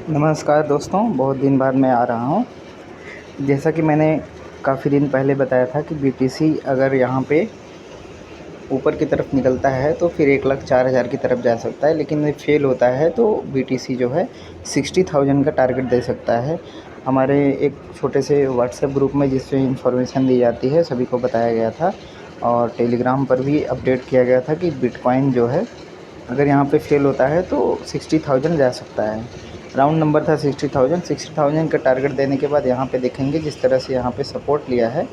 नमस्कार दोस्तों, बहुत दिन बाद मैं आ रहा हूँ। जैसा कि मैंने काफ़ी दिन पहले बताया था कि बीटीसी अगर यहाँ पे ऊपर की तरफ निकलता है तो फिर 1,04,000 की तरफ जा सकता है, लेकिन ये फेल होता है तो बीटीसी जो है 60,000 का टारगेट दे सकता है। हमारे एक छोटे से व्हाट्सएप ग्रुप में जिससे इन्फॉर्मेशन दी जाती है सभी को बताया गया था, और टेलीग्राम पर भी अपडेट किया गया था कि बिटकॉइन जो है अगर यहाँ पे फेल होता है तो 60,000 जा सकता है। राउंड नंबर था 60,000 का टारगेट देने के बाद यहाँ पे देखेंगे जिस तरह से यहाँ पे सपोर्ट लिया है।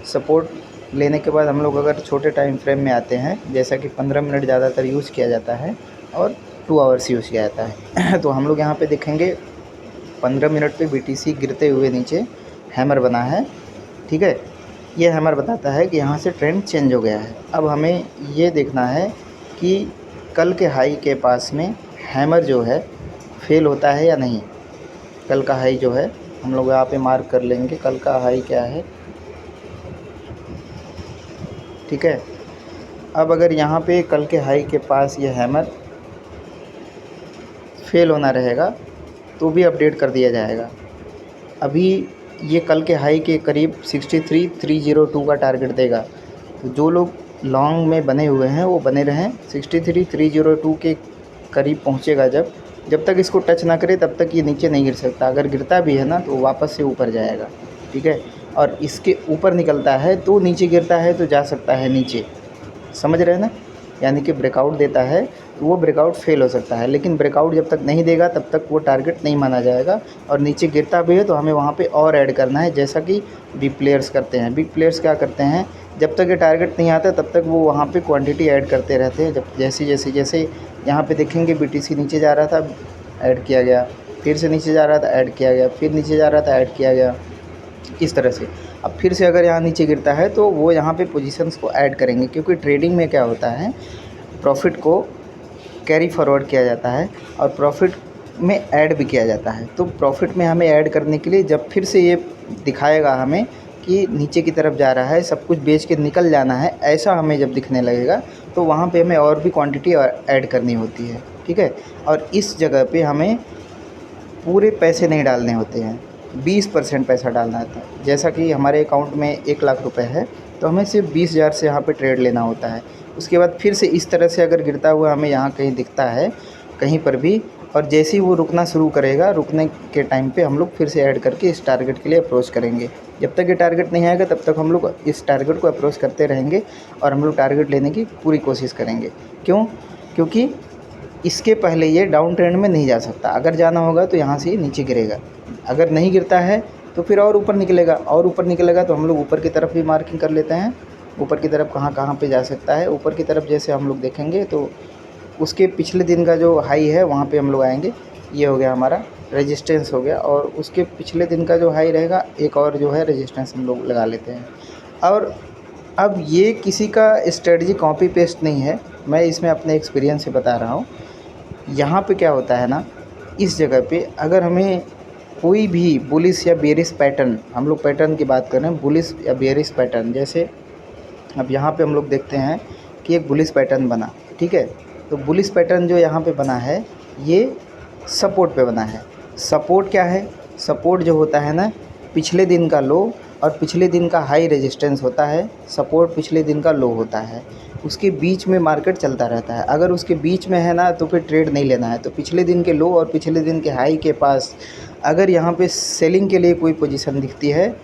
सपोर्ट लेने के बाद हम लोग अगर छोटे टाइम फ्रेम में आते हैं, जैसा कि 15 मिनट ज़्यादातर यूज़ किया जाता है और 2 आवर्स यूज़ किया जाता है तो हम लोग यहाँ पे देखेंगे 15 मिनट पे बीटीसी गिरते हुए नीचे हैमर बना है। ठीक है, ये हैमर बताता है कि यहाँ से ट्रेंड चेंज हो गया है। अब हमें ये देखना है कि कल के हाई के पास में हैमर जो है फेल होता है या नहीं। कल का हाई जो है हम लोग यहाँ पे मार्क कर लेंगे, कल का हाई क्या है। ठीक है, अब अगर यहाँ पे कल के हाई के पास ये हैमर फेल होना रहेगा तो भी अपडेट कर दिया जाएगा। अभी ये कल के हाई के करीब 63,302 का टारगेट देगा, तो जो लोग लॉन्ग में बने हुए हैं वो बने रहें। 63,302 के करीब पहुँचेगा जब तक इसको टच ना करे तब तक ये नीचे नहीं गिर सकता। अगर गिरता भी है ना तो वापस से ऊपर जाएगा। ठीक है, और इसके ऊपर निकलता है तो नीचे गिरता है तो जा सकता है नीचे, समझ रहे हैं ना। यानी कि ब्रेकआउट देता है तो वो ब्रेकआउट फेल हो सकता है, लेकिन ब्रेकआउट जब तक नहीं देगा तब तक वो टारगेट नहीं माना जाएगा। और नीचे गिरता भी है तो हमें वहाँ पे और ऐड करना है, जैसा कि बिग प्लेयर्स करते हैं। बिग प्लेयर्स क्या करते हैं, जब तक ये टारगेट नहीं आता तब तक वो वहाँ पे क्वांटिटी ऐड करते रहते हैं। जब जैसे यहाँ पे देखेंगे बीटीसी नीचे जा रहा था, ऐड किया गया, फिर से नीचे जा रहा था, ऐड किया गया, फिर नीचे जा रहा था, ऐड किया गया, इस तरह से। अब फिर से अगर यहाँ नीचे गिरता है तो वो यहाँ पे पोजीशंस को ऐड करेंगे, क्योंकि ट्रेडिंग में क्या होता है, प्रॉफिट को कैरी फॉरवर्ड किया जाता है और प्रॉफिट में ऐड भी किया जाता है। तो प्रॉफिट में हमें ऐड करने के लिए जब फिर से ये दिखाएगा हमें कि नीचे की तरफ जा रहा है, सब कुछ बेच के निकल जाना है, ऐसा हमें जब दिखने लगेगा तो वहाँ पे हमें और भी क्वांटिटी और ऐड करनी होती है। ठीक है, और इस जगह पे हमें पूरे पैसे नहीं डालने होते हैं, 20% पैसा डालना होता है। जैसा कि हमारे अकाउंट में 1,00,000 रुपए है तो हमें सिर्फ 20,000 से यहाँ पे ट्रेड लेना होता है। उसके बाद फिर से इस तरह से अगर गिरता हुआ हमें यहाँ कहीं दिखता है कहीं पर भी, और जैसे ही वो रुकना शुरू करेगा, रुकने के टाइम पे हम लोग फिर से ऐड करके इस टारगेट के लिए अप्रोच करेंगे। जब तक ये टारगेट नहीं आएगा तब तक हम लोग इस टारगेट को अप्रोच करते रहेंगे और हम लोग टारगेट लेने की पूरी कोशिश करेंगे। क्यों? क्योंकि इसके पहले ये डाउन ट्रेंड में नहीं जा सकता। अगर जाना होगा तो यहाँ से ये नीचे गिरेगा, अगर नहीं गिरता है तो फिर और ऊपर निकलेगा, और ऊपर निकलेगा तो हम लोग ऊपर की तरफ भी मार्किंग कर लेते हैं। ऊपर की तरफ कहाँ कहाँ पे जा सकता है, ऊपर की तरफ जैसे हम लोग देखेंगे तो उसके पिछले दिन का जो हाई है वहाँ पे हम लोग आएंगे। ये हो गया हमारा रेजिस्टेंस हो गया, और उसके पिछले दिन का जो हाई रहेगा एक और जो है रेजिस्टेंस हम लोग लगा लेते हैं। और अब ये किसी का स्ट्रेटजी कॉपी पेस्ट नहीं है, मैं इसमें अपने एक्सपीरियंस से बता रहा हूँ। यहाँ पे क्या होता है ना, इस जगह पे अगर हमें कोई भी बुलिश या बेरिश पैटर्न, हम लोग पैटर्न की बात कर रहे हैं, बुलिश या बेरिश पैटर्न, जैसे अब यहाँ पे हम लोग देखते हैं कि एक बुलिश पैटर्न बना। ठीक है, तो बुलिश पैटर्न जो यहाँ पे बना है ये सपोर्ट पे बना है। सपोर्ट क्या है, सपोर्ट जो होता है ना, पिछले दिन का लो और पिछले दिन का हाई रेजिस्टेंस होता है। सपोर्ट पिछले दिन का लो होता है, उसके बीच में मार्केट चलता रहता है। अगर उसके बीच में है ना तो फिर ट्रेड नहीं लेना है। तो पिछले दिन के लो और पिछले दिन के हाई के पास अगर यहाँ पे सेलिंग के लिए कोई पोजीशन दिखती है,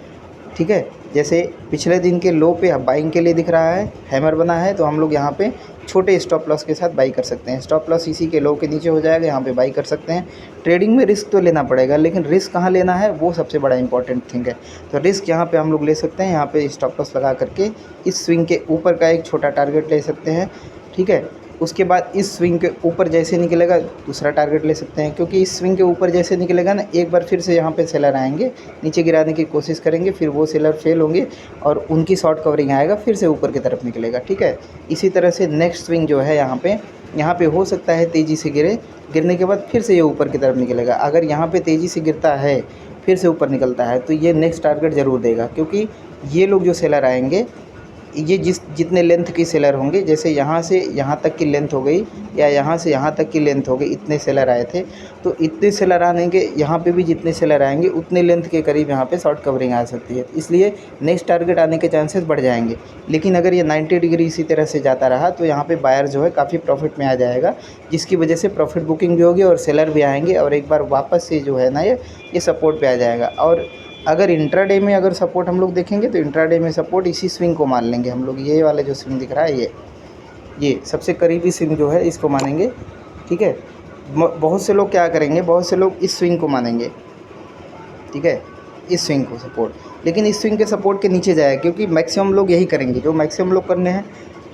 ठीक है, जैसे पिछले दिन के लो पे बाइंग के लिए दिख रहा है, हैमर बना है, तो हम लोग यहाँ पे छोटे स्टॉप लॉस के साथ बाई कर सकते हैं। स्टॉप लॉस इसी के लो के नीचे हो जाएगा, यहाँ पे बाई कर सकते हैं। ट्रेडिंग में रिस्क तो लेना पड़ेगा, लेकिन रिस्क कहाँ लेना है वो सबसे बड़ा इंपॉर्टेंट थिंग है। तो रिस्क यहाँ पे हम लोग ले सकते हैं, यहाँ पे स्टॉप लॉस लगा करके इस स्विंग के ऊपर का एक छोटा टारगेट ले सकते हैं। ठीक है, उसके बाद इस स्विंग के ऊपर जैसे निकलेगा दूसरा टारगेट ले सकते हैं, क्योंकि इस स्विंग के ऊपर जैसे निकलेगा ना, एक बार फिर से यहाँ पे सेलर आएंगे, नीचे गिराने की कोशिश करेंगे, फिर वो सेलर फेल होंगे और उनकी शॉर्ट कवरिंग आएगा, फिर से ऊपर की तरफ निकलेगा। ठीक है, इसी तरह से नेक्स्ट स्विंग जो है यहाँ पे हो सकता है तेज़ी से गिरने के बाद फिर से ये ऊपर की तरफ निकलेगा। अगर यहाँ पे तेज़ी से गिरता है फिर से ऊपर निकलता है तो ये नेक्स्ट टारगेट ज़रूर देगा, क्योंकि ये लोग जो सेलर आएंगे ये जितने लेंथ की सेलर होंगे, जैसे यहाँ से यहाँ तक की लेंथ हो गई या यहाँ से यहाँ तक की लेंथ हो गई, इतने सेलर आए थे, तो इतने सेलर आएंगे यहाँ पे भी, जितने सेलर आएंगे उतने लेंथ के करीब यहाँ पे शॉर्ट कवरिंग आ सकती है। इसलिए नेक्स्ट टारगेट आने के चांसेस बढ़ जाएंगे। लेकिन अगर ये 90 डिग्री इसी तरह से जाता रहा तो यहाँ पे बायर जो है काफ़ी प्रॉफिट में आ जाएगा, जिसकी वजह से प्रॉफिट बुकिंग भी होगी और सेलर भी आएंगे और एक बार वापस से जो है ना ये सपोर्ट पे आ जाएगा। और अगर इंट्राडे में अगर सपोर्ट हम लोग देखेंगे तो इंट्राडे में सपोर्ट इसी स्विंग को मान लेंगे हम लोग। ये वाला जो स्विंग दिख रहा है ये सबसे करीबी स्विंग जो है इसको मानेंगे, ठीक है। बहुत से लोग क्या करेंगे, बहुत से लोग इस स्विंग को मानेंगे, ठीक है, इस स्विंग को सपोर्ट। लेकिन इस स्विंग के सपोर्ट के नीचे जाएगा, क्योंकि मैक्सिमम लोग यही करेंगे, जो मैक्सिमम लोग करने हैं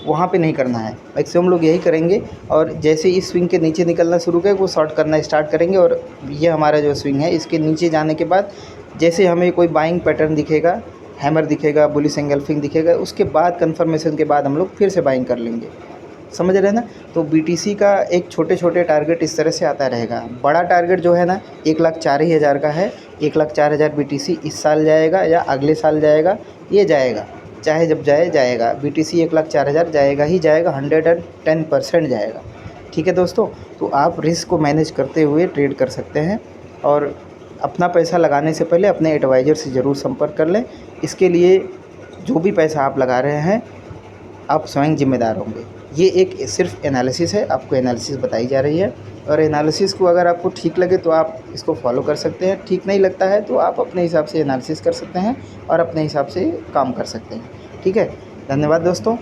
वहाँ पे नहीं करना है, मैक्सिमम लोग यही करेंगे। और जैसे इस स्विंग के नीचे निकलना शुरू करें वो शॉर्ट करना स्टार्ट करेंगे। और ये हमारा जो स्विंग है इसके नीचे जाने के बाद जैसे हमें कोई बाइंग पैटर्न दिखेगा, हैमर दिखेगा, बुलिश एंगल्फिंग दिखेगा, उसके बाद कंफर्मेशन के बाद हम लोग फिर से बाइंग कर लेंगे। समझ रहे हैं ना। तो बीटीसी का एक छोटे छोटे टारगेट इस तरह से आता रहेगा। बड़ा टारगेट जो है ना 1,04,000 का है। 1,04,000 बीटीसी इस साल जाएगा या अगले साल जाएगा, ये जाएगा, चाहे जब जाएगा। बीटीसी 1,04,000 जाएगा ही जाएगा, 110% जाएगा। ठीक है दोस्तों, तो आप रिस्क को मैनेज करते हुए ट्रेड कर सकते हैं। और अपना पैसा लगाने से पहले अपने एडवाइज़र से ज़रूर संपर्क कर लें। इसके लिए जो भी पैसा आप लगा रहे हैं आप स्वयं जिम्मेदार होंगे। ये एक सिर्फ एनालिसिस है, आपको एनालिसिस बताई जा रही है। और एनालिसिस को अगर आपको ठीक लगे तो आप इसको फॉलो कर सकते हैं, ठीक नहीं लगता है तो आप अपने हिसाब से एनालिसिस कर सकते हैं और अपने हिसाब से काम कर सकते हैं। ठीक है, धन्यवाद दोस्तों।